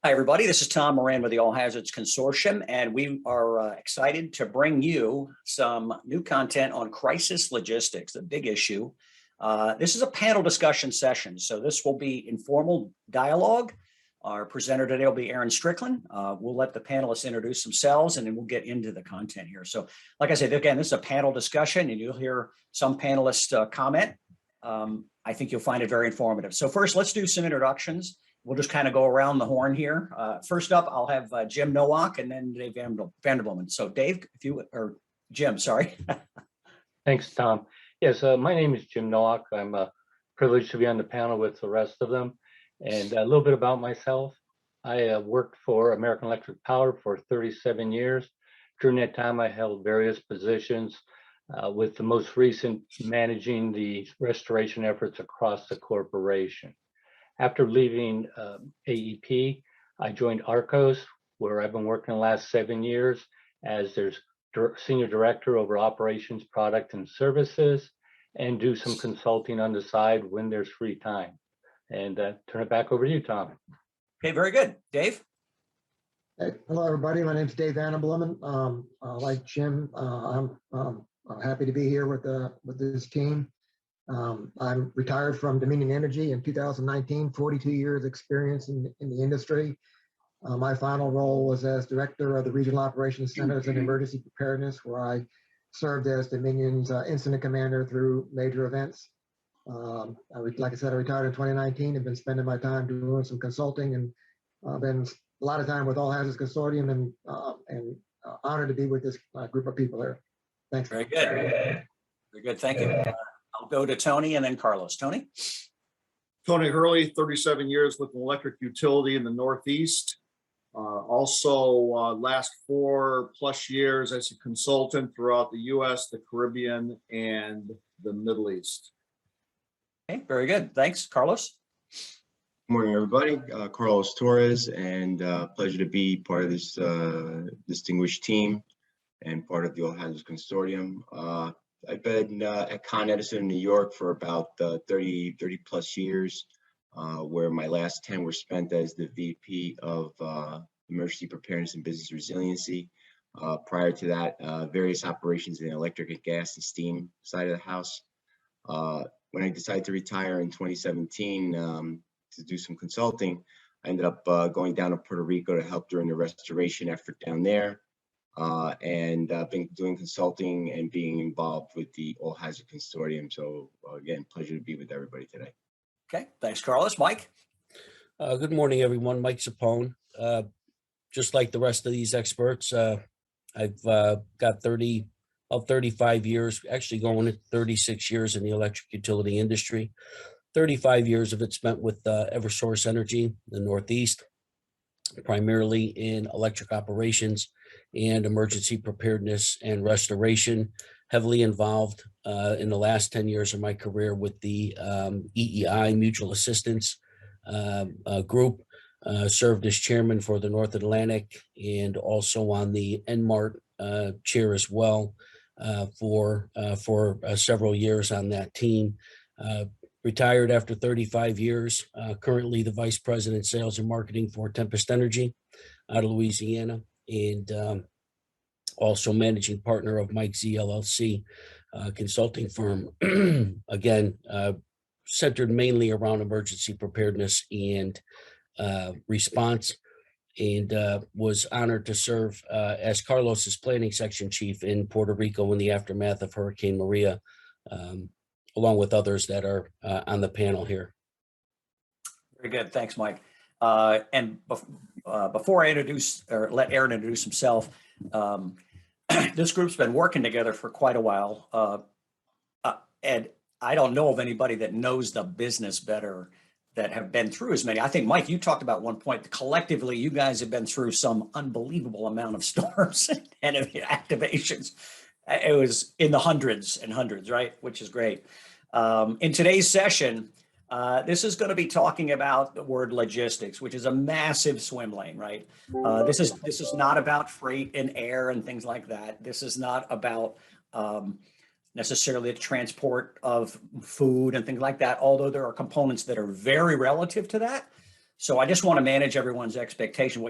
Hi, everybody. This is Tom Moran with the All Hazards Consortium, and we are excited to bring you some new content on crisis logistics, a big issue. This is a panel discussion session, so this will be informal dialogue. Our presenter today will be Aaron Strickland. We'll let the panelists introduce themselves, and then we'll get into the content here. So, like I said, again, this is a panel discussion, and you'll hear some panelists comment. I think you'll find it very informative. So first, let's do some introductions. We'll just kind of go around the horn here. First up, I'll have Jim Nowak and then Dave Vanderbloemen. So Dave, if you, or Jim, sorry. Thanks, Tom. Yes, my name is Jim Nowak. I'm privileged to be on the panel with the rest of them. And a little bit about myself. I worked for American Electric Power for 37 years. During that time, I held various positions, with the most recent managing the restoration efforts across the corporation. After leaving AEP, I joined ARCOS, where I've been working the last 7 years as their senior director over operations, product, and services, and do some consulting on the side when there's free time. And turn it back over to you, Tom. Okay, very good. Dave? Hey, hello, everybody. My name is Dave Vanderbloemen. Like Jim, I'm happy to be here with this team. I'm retired from Dominion Energy in 2019, 42 years experience in the industry. My final role was as director of the Regional Operations Centers and Emergency Preparedness, where I served as Dominion's incident commander through major events. Like I said, I retired in 2019 and been spending my time doing some consulting and been a lot of time with All Hazards Consortium and honored to be with this group of people here. Thanks. Very good. Very good. Thank you. I'll go to Tony and then Carlos. Tony? Tony Hurley, 37 years with an electric utility in the Northeast. Also, last 4+ years as a consultant throughout the U.S., the Caribbean, and the Middle East. Okay, very good. Thanks. Carlos? Good morning, everybody. Carlos Torres, and pleasure to be part of this distinguished team and part of the All Hazards Consortium. I've been at Con Edison in New York for about 30+ years, where my last 10 were spent as the VP of Emergency Preparedness and Business Resiliency. Prior to that, various operations in the electric and gas and steam side of the house. When I decided to retire in 2017 to do some consulting, I ended up going down to Puerto Rico to help during the restoration effort down there. And been doing consulting and being involved with the All Hazard Consortium. So again, pleasure to be with everybody today. Okay, thanks, Carlos. Mike? Good morning, everyone. Mike Zapone. Just like the rest of these experts, I've got 35 years, actually going to 36 years in the electric utility industry. 35 years of it spent with Eversource Energy in the Northeast, primarily in electric operations and emergency preparedness and restoration. Heavily involved in the last 10 years of my career with the EEI Mutual Assistance Group. Served as chairman for the North Atlantic and also on the NMART chair as well for several years on that team. Retired after 35 years, currently the vice president sales and marketing for Tempest Energy out of Louisiana, and also managing partner of Mike Z LLC consulting firm, again, centered mainly around emergency preparedness and response, and was honored to serve as Carlos's planning section chief in Puerto Rico in the aftermath of Hurricane Maria, along with others that are on the panel here. Very good. Thanks, Mike. And before I introduce or let Aaron introduce himself, this group's been working together for quite a while. And I don't know of anybody that knows the business better that have been through as many. I think, Mike, you talked about one point, collectively, you guys have been through some unbelievable amount of storms and activations. It was in the hundreds and hundreds, right? Which is great. In today's session, this is going to be talking about the word logistics, which is a massive swim lane, right? This is not about freight and air and things like that. This is not about necessarily the transport of food and things like that, although there are components that are very relative to that. So I just want to manage everyone's expectation.